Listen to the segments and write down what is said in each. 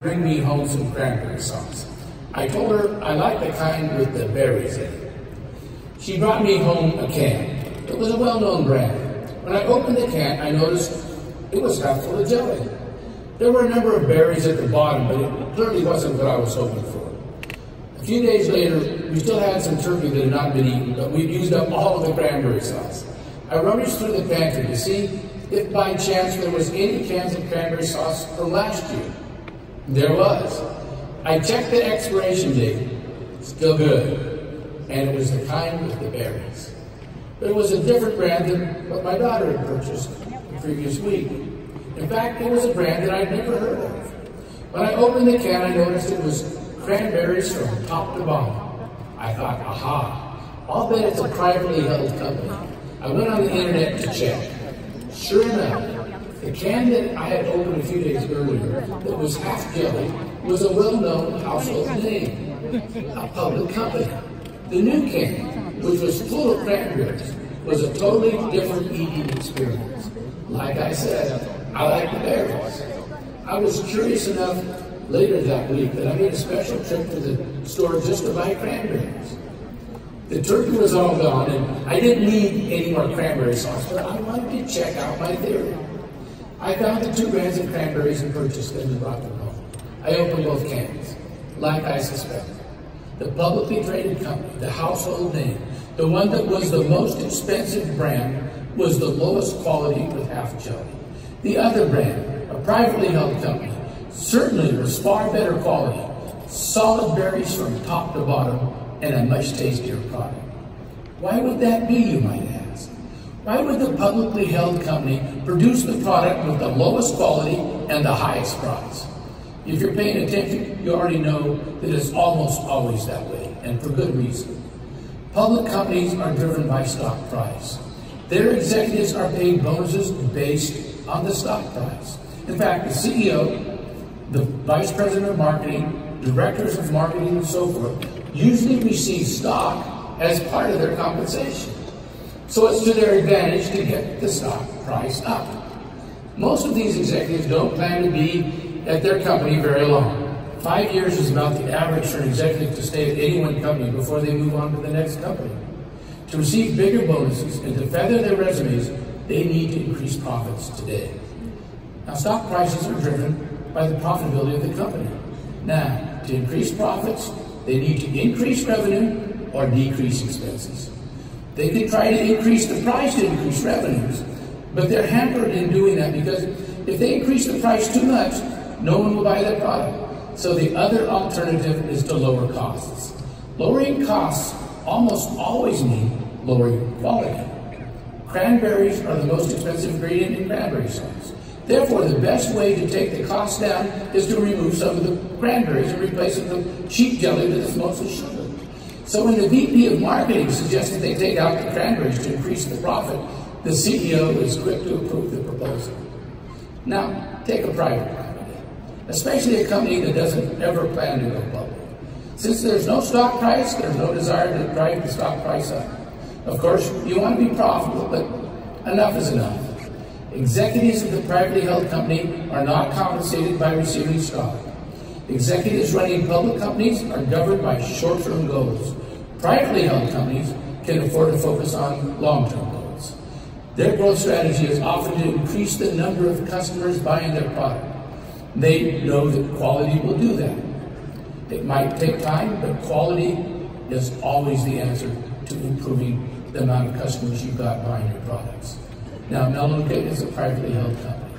Bring me home some cranberry sauce. I told her I like the kind with the berries in it. She brought me home a can. It was a well-known brand. When I opened the can, I noticed it was half full of jelly. There were a number of berries at the bottom, but it clearly wasn't what I was hoping for. A few days later, we still had some turkey that had not been eaten, but we'd used up all of the cranberry sauce. I rummaged through the pantry to see if by chance there was any cans of cranberry sauce from last year. There was. I checked the expiration date, still good, and it was the kind with the berries. But it was a different brand than what my daughter had purchased the previous week. In fact, it was a brand that I'd never heard of. When I opened the can, I noticed it was cranberries from top to bottom. I thought, aha, I'll bet it's a privately held company. I went on the internet to check. Sure enough, the can that I had opened a few days earlier that was half jelly was a well-known household name, a public company. The new can, which was full of cranberries, was a totally different eating experience. Like I said, I like the berries. I was curious enough later that week that I made a special trip to the store just to buy cranberries. The turkey was all gone, and I didn't need any more cranberry sauce, but I wanted to check out my theory. I found the 2 brands of cranberries and purchased them and brought them home. I opened both cans, like I suspected. The publicly traded company, the household name, the one that was the most expensive brand, was the lowest quality with half jelly. The other brand, a privately held company, certainly was far better quality, solid berries from top to bottom, and a much tastier product. Why would that be, you might ask? Why would the publicly held company produce the product with the lowest quality and the highest price? If you're paying attention, you already know that it's almost always that way, and for good reason. Public companies are driven by stock price. Their executives are paid bonuses based on the stock price. In fact, the CEO, the vice president of marketing, directors of marketing, and so forth, usually receive stock as part of their compensation. So it's to their advantage to get the stock price up. Most of these executives don't plan to be at their company very long. 5 years is about the average for an executive to stay at any one company before they move on to the next company. To receive bigger bonuses and to feather their resumes, they need to increase profits today. Now, stock prices are driven by the profitability of the company. Now, to increase profits, they need to increase revenue or decrease expenses. They can try to increase the price to increase revenues, but they're hampered in doing that because if they increase the price too much, no one will buy their product. So the other alternative is to lower costs. Lowering costs almost always mean lowering quality. Cranberries are the most expensive ingredient in cranberry sauce. Therefore, the best way to take the cost down is to remove some of the cranberries and replace it with cheap jelly that is mostly sugar. So when the VP of marketing suggested they take out the cranberries to increase the profit, the CEO is quick to approve the proposal. Now, take a private company, especially a company that doesn't ever plan to go public. Since there's no stock price, there's no desire to drive the stock price up. Of course, you want to be profitable, but enough is enough. Executives of the privately held company are not compensated by receiving stock. Executives running public companies are governed by short-term goals. Privately held companies can afford to focus on long-term goals. Their growth strategy is often to increase the number of customers buying their product. They know that quality will do that. It might take time, but quality is always the answer to improving the amount of customers you've got buying your products. Now, Melaleuca is a privately held company.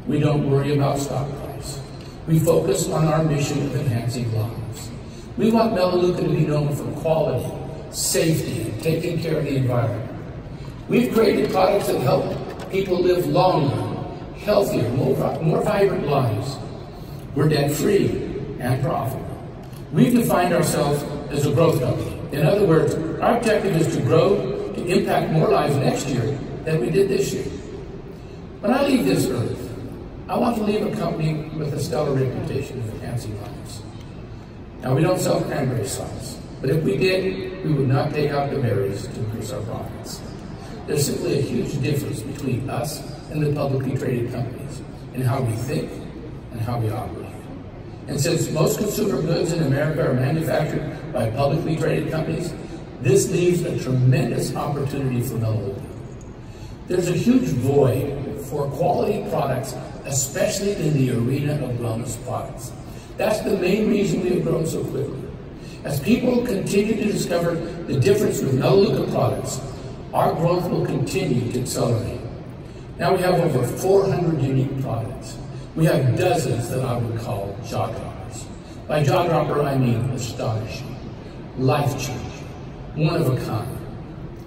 We don't worry about stock price. We focus on our mission of enhancing lives. We want Melaleuca to be known for quality, safety, and taking care of the environment. We've created products that help people live longer, healthier, more vibrant lives. We're debt-free and profitable. We've defined ourselves as a growth company. In other words, our objective is to grow to impact more lives next year than we did this year. When I leave this earth, I want to leave a company with a stellar reputation of enhancing lives. Now, we don't sell cranberry sauce, but if we did, we would not take out the berries to increase our profits. There's simply a huge difference between us and the publicly traded companies in how we think and how we operate. And since most consumer goods in America are manufactured by publicly traded companies, this leaves a tremendous opportunity for Melaleuca. There's a huge void for quality products, especially in the arena of wellness products. That's the main reason we have grown so quickly. As people continue to discover the difference with Melaleuca products, our growth will continue to accelerate. Now we have over 400 unique products. We have dozens that I would call jaw droppers. By jaw dropper, I mean astonishing, life-changing, one of a kind.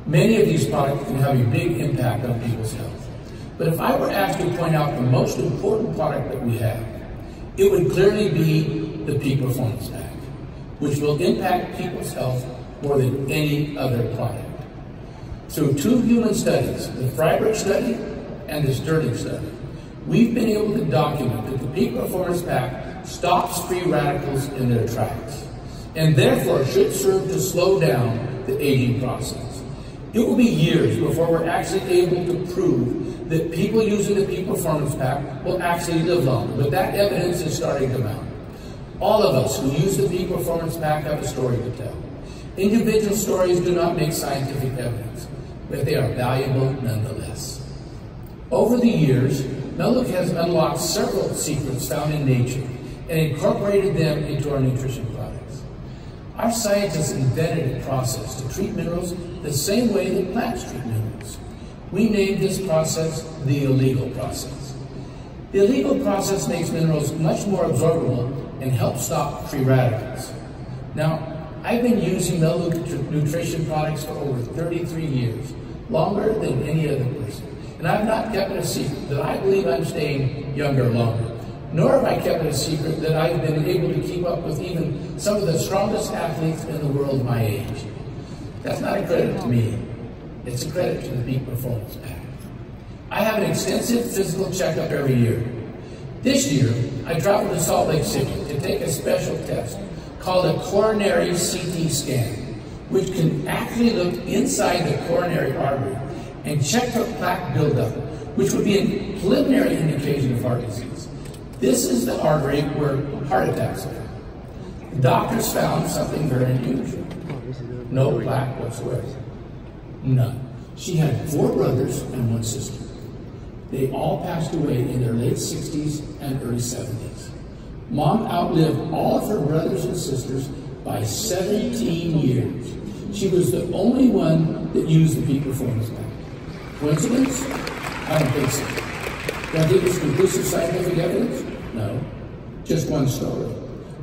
Many of these products can have a big impact on people's health. But if I were asked to point out the most important product that we have, it would clearly be the Peak Performance Pack, which will impact people's health more than any other product. Through 2 human studies, the Freiberg study and the Sterling study, we've been able to document that the Peak Performance Pack stops free radicals in their tracks, and therefore should serve to slow down the aging process. It will be years before we're actually able to prove that people using the Peak Performance Pack will actually live longer, but that evidence is starting to mount. All of us who use the Peak Performance Pack have a story to tell. Individual stories do not make scientific evidence, but they are valuable nonetheless. Over the years, Melaleuca has unlocked several secrets found in nature and incorporated them into our nutrition products. Our scientists invented a process to treat minerals the same way that plants treat minerals. We named this process the illegal process. The illegal process makes minerals much more absorbable and helps stop free radicals. Now, I've been using Melaleuca nutrition products for over 33 years, longer than any other person. And I've not kept it a secret that I believe I'm staying younger longer. Nor have I kept it a secret that I've been able to keep up with even some of the strongest athletes in the world my age. That's not a credit to me. It's a credit to the Peak Performance Pack. I have an extensive physical checkup every year. This year, I traveled to Salt Lake City to take a special test called a coronary CT scan, which can actually look inside the coronary artery and check for plaque buildup, which would be a preliminary indication of heart disease. This is the artery where heart attacks occur. The doctors found something very unusual. No plaque whatsoever. None. She had 4 brothers and 1 sister. They all passed away in their late 60s and early 70s. Mom outlived all of her brothers and sisters by 17 years. She was the only one that used the Peak Performance Pack. Coincidence? I don't think so. Do I think it's conclusive scientific evidence? No. Just one story.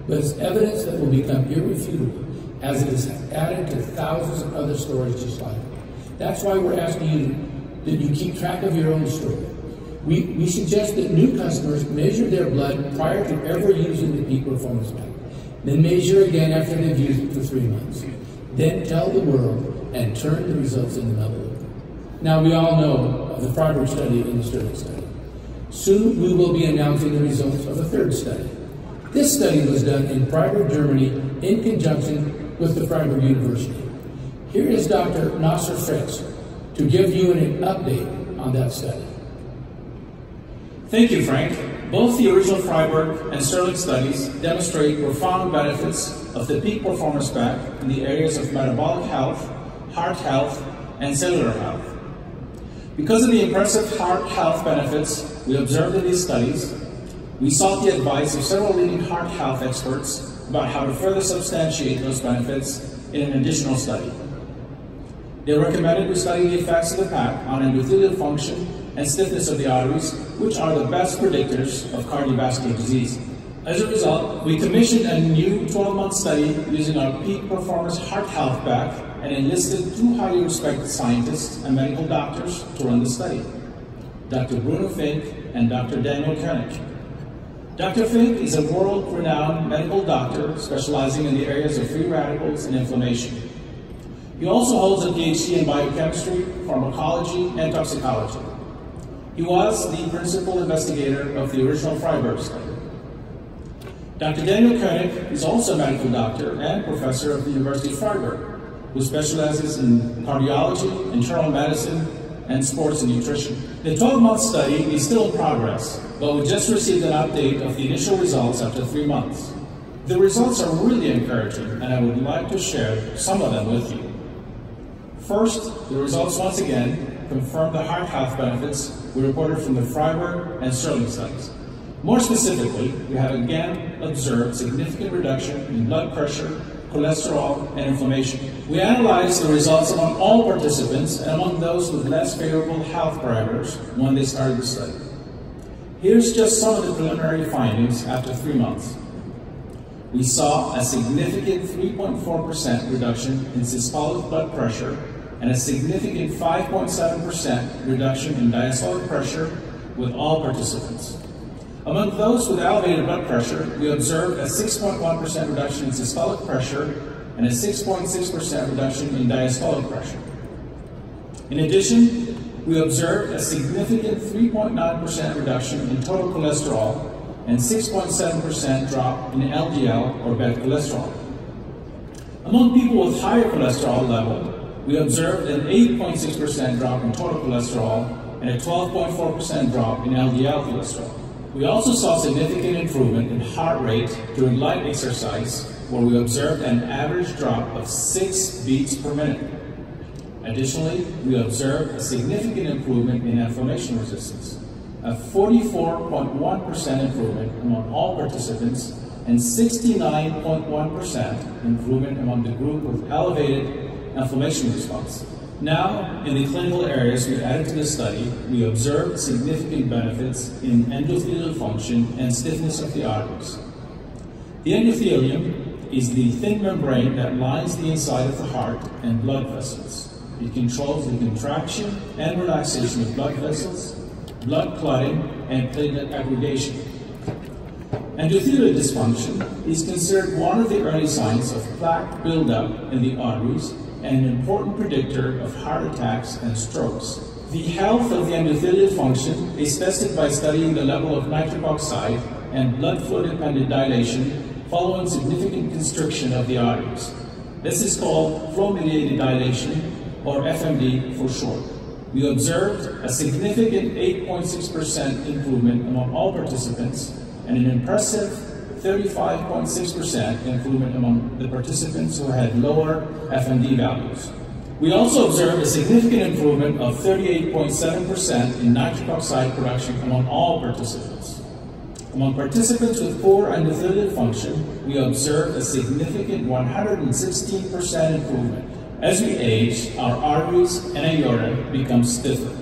But it's evidence that will become irrefutable as it is added to thousands of other stories just like it. That's why we're asking you that you keep track of your own story. We suggest that new customers measure their blood prior to ever using the Peak Performance Pack. Then measure again after they've used it for 3 months. Then tell the world and turn the results into Melaleuca. Now we all know of the Freiberg study and the Sterling study. Soon we will be announcing the results of the 3rd study. This study was done in Freiberg, Germany in conjunction with the Freiberg University. Here is Dr. Nasser Fritz to give you an update on that study. Thank you, Frank. Both the original Freiberg and Sterling studies demonstrate profound benefits of the Peak Performance Pack in the areas of metabolic health, heart health, and cellular health. Because of the impressive heart health benefits we observed in these studies, we sought the advice of several leading heart health experts about how to further substantiate those benefits in an additional study. They recommended we study the effects of the pack on endothelial function and stiffness of the arteries, which are the best predictors of cardiovascular disease. As a result, we commissioned a new 12-month study using our Peak Performance Heart Health Pack and enlisted 2 highly respected scientists and medical doctors to run the study, Dr. Bruno Fink and Dr. Daniel Koenig. Dr. Fink is a world-renowned medical doctor specializing in the areas of free radicals and inflammation. He also holds a PhD in biochemistry, pharmacology, and toxicology. He was the principal investigator of the original Freiberg study. Dr. Daniel Koenig is also a medical doctor and professor of the University of Freiberg, who specializes in cardiology, internal medicine, and sports and nutrition. The 12-month study is still in progress, but we just received an update of the initial results after 3 months. The results are really encouraging, and I would like to share some of them with you. First, the results once again confirm the heart health benefits we reported from the Freiburg and Sterling studies. More specifically, we have again observed significant reduction in blood pressure, cholesterol, and inflammation. We analyzed the results among all participants and among those with less favorable health parameters when they started the study. Here's just some of the preliminary findings after 3 months. We saw a significant 3.4% reduction in systolic blood pressure and a significant 5.7% reduction in diastolic pressure with all participants. Among those with elevated blood pressure, we observed a 6.1% reduction in systolic pressure and a 6.6% reduction in diastolic pressure. In addition, we observed a significant 3.9% reduction in total cholesterol and 6.7% drop in LDL or bad cholesterol. Among people with higher cholesterol level, we observed an 8.6% drop in total cholesterol and a 12.4% drop in LDL cholesterol. We also saw significant improvement in heart rate during light exercise, where we observed an average drop of 6 beats per minute. Additionally, we observed a significant improvement in inflammation resistance, a 44.1% improvement among all participants and 69.1% improvement among the group with elevated inflammation response. Now, in the clinical areas we added to the study, we observed significant benefits in endothelial function and stiffness of the arteries. The endothelium is the thin membrane that lines the inside of the heart and blood vessels. It controls the contraction and relaxation of blood vessels, blood clotting, and platelet aggregation. Endothelial dysfunction is considered one of the early signs of plaque buildup in the arteries and an important predictor of heart attacks and strokes. The health of the endothelial function is tested by studying the level of nitric oxide and blood flow-dependent dilation following significant constriction of the arteries. This is called flow-mediated dilation, or FMD for short. We observed a significant 8.6% improvement among all participants and an impressive 35.6% improvement among the participants who had lower FMD values. We also observed a significant improvement of 38.7% in nitric oxide production among all participants. Among participants with poor endothelial function, we observed a significant 116% improvement. As we age, our arteries and aorta become stiffer.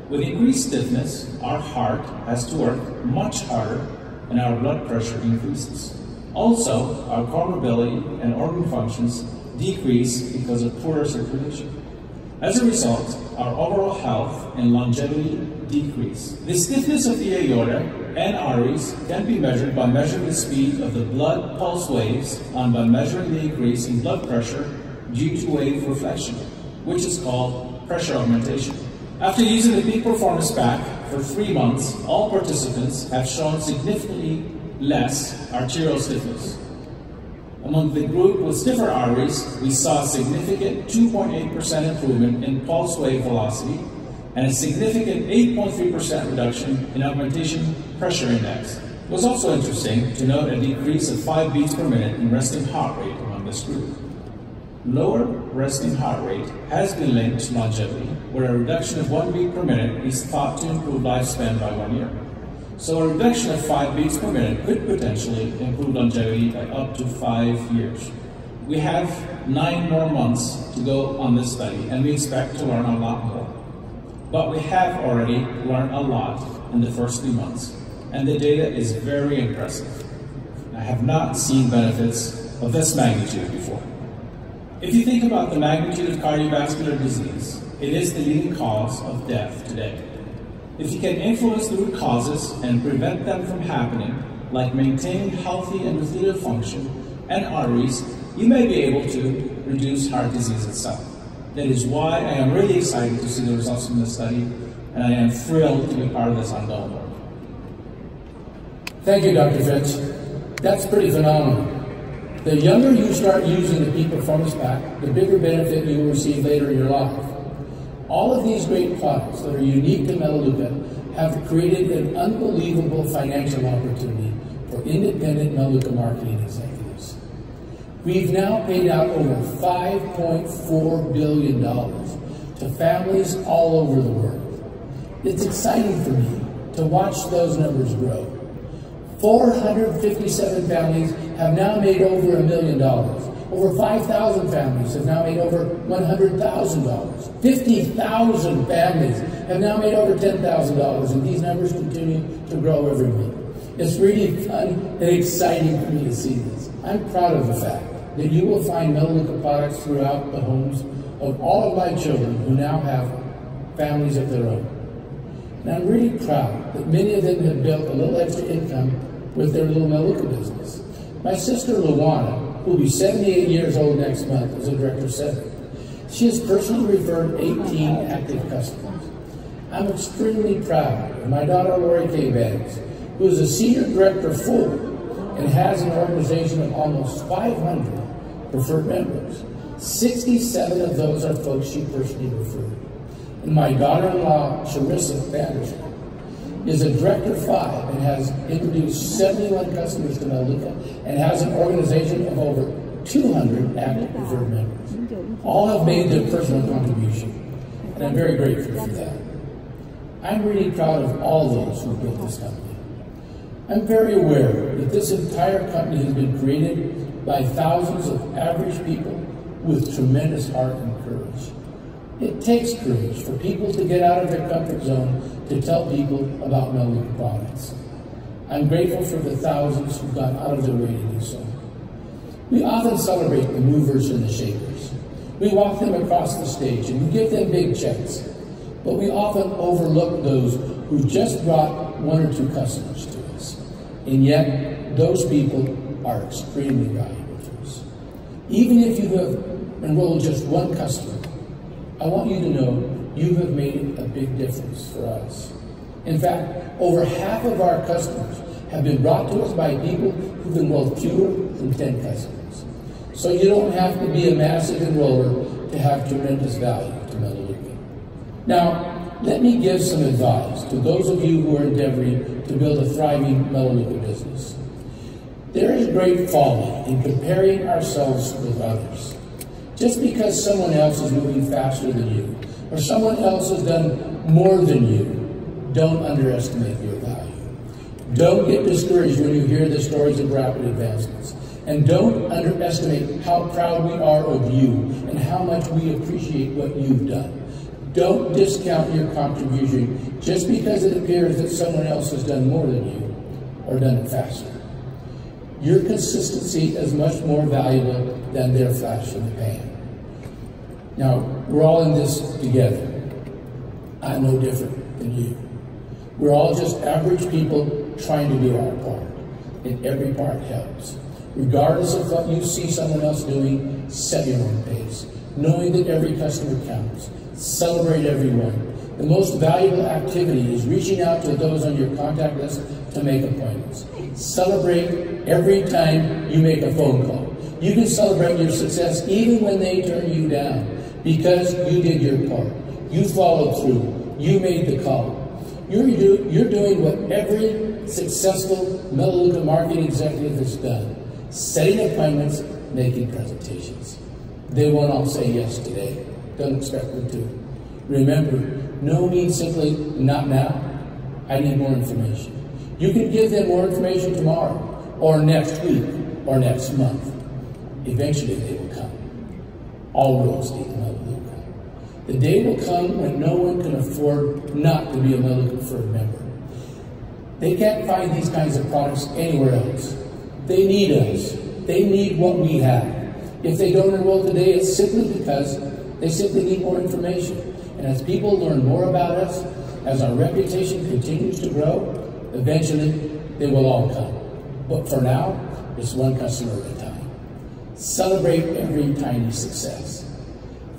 With increased stiffness, our heart has to work much harder and our blood pressure increases. Also, our core mobility and organ functions decrease because of poorer circulation. As a result, our overall health and longevity decrease. The stiffness of the aorta and arteries can be measured by measuring the speed of the blood pulse waves and by measuring the increase in blood pressure due to wave reflection, which is called pressure augmentation. After using the peak performance pack for 3 months, all participants have shown significantly less arterial stiffness. Among the group with stiffer arteries, we saw a significant 2.8% improvement in pulse wave velocity and a significant 8.3% reduction in augmentation pressure index. It was also interesting to note a decrease of 5 beats per minute in resting heart rate among this group. Lower resting heart rate has been linked to longevity, where a reduction of 1 beat per minute is thought to improve lifespan by 1 year. So a reduction of 5 beats per minute could potentially improve longevity by up to 5 years. We have 9 more months to go on this study, and we expect to learn a lot more. But we have already learned a lot in the first 3 months, and the data is very impressive. I have not seen benefits of this magnitude before. If you think about the magnitude of cardiovascular disease, it is the leading cause of death today. If you can influence the root causes and prevent them from happening, like maintaining healthy endothelial function and arteries, you may be able to reduce heart disease itself. That is why I am really excited to see the results from this study, and I am thrilled to be part of this ongoing work. Thank you, Dr. Fitz. That's pretty phenomenal. The younger you start using the peak performance pack, the bigger benefit you will receive later in your life. All of these great products that are unique to Melaleuca have created an unbelievable financial opportunity for independent Melaleuca marketing executives. We've now paid out over $5.4 billion to families all over the world. It's exciting for me to watch those numbers grow. 457 families have now made over $1 million. Over 5,000 families have now made over $100,000. 50,000 families have now made over $10,000, and these numbers continue to grow every week. It's really fun and exciting for me to see this. I'm proud of the fact that you will find Melaleuca products throughout the homes of all of my children who now have families of their own. And I'm really proud that many of them have built a little extra income with their little Melaleuca business. My sister Luana, who will be 78 years old next month, is a director of 7. She has personally referred 18 active customers. I'm extremely proud of my daughter Lori K. Banks, who is a senior director of 4 and has an organization of almost 500 preferred members. 67 of those are folks she personally referred. And my daughter-in-law, Charissa Vanderson, is a director of 5 and has introduced 71 customers to Melaleuca and has an organization of over 200 active preferred members. All have made their personal contribution, and I'm very grateful for that. I'm really proud of all those who built this company. I'm very aware that this entire company has been created by thousands of average people with tremendous heart and courage. It takes courage for people to get out of their comfort zone to tell people about Melaleuca products. I'm grateful for the thousands who've gone out of their way to do so. We often celebrate the movers and the shakers. We walk them across the stage and we give them big checks, but we often overlook those who just brought 1 or 2 customers to us. And yet, those people are extremely valuable to us. Even if you have enrolled just 1 customer, I want you to know you have made a big difference for us. In fact, over half of our customers have been brought to us by people who've enrolled fewer than 10 customers. So you don't have to be a massive enroller to have tremendous value to Melaleuca. Now, let me give some advice to those of you who are endeavoring to build a thriving Melaleuca business. There is great folly in comparing ourselves with others. Just because someone else is moving faster than you, or someone else has done more than you, don't underestimate your value. Don't get discouraged when you hear the stories of rapid advancements. And don't underestimate how proud we are of you and how much we appreciate what you've done. Don't discount your contribution just because it appears that someone else has done more than you or done it faster. Your consistency is much more valuable than their flash in the pan. Now, we're all in this together. I'm no different than you. We're all just average people trying to do our part, and every part helps. Regardless of what you see someone else doing, set your own pace, knowing that every customer counts. Celebrate everyone. The most valuable activity is reaching out to those on your contact list to make appointments. Celebrate every time you make a phone call. You can celebrate your success even when they turn you down because you did your part. You followed through. You made the call. You're doing what every successful Melaleuca marketing executive has done. Setting appointments, making presentations. They won't all say yes today. Don't expect them to. Remember, no means simply not now. I need more information. You can give them more information tomorrow, or next week, or next month. Eventually they will come. All roads lead to Melaleuca. The day will come when no one can afford not to be a Melaleuca preferred member. They can't find these kinds of products anywhere else. They need us. They need what we have. If they don't enroll today, it's simply because they simply need more information. And as people learn more about us, as our reputation continues to grow, eventually they will all come. But for now, it's 1 customer at a time. Celebrate every tiny success.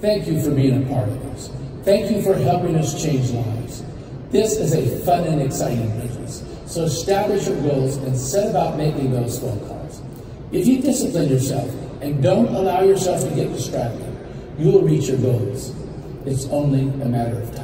Thank you for being a part of this. Thank you for helping us change lives. This is a fun and exciting business. So establish your goals and set about making those phone calls. If you discipline yourself and don't allow yourself to get distracted, you will reach your goals. It's only a matter of time.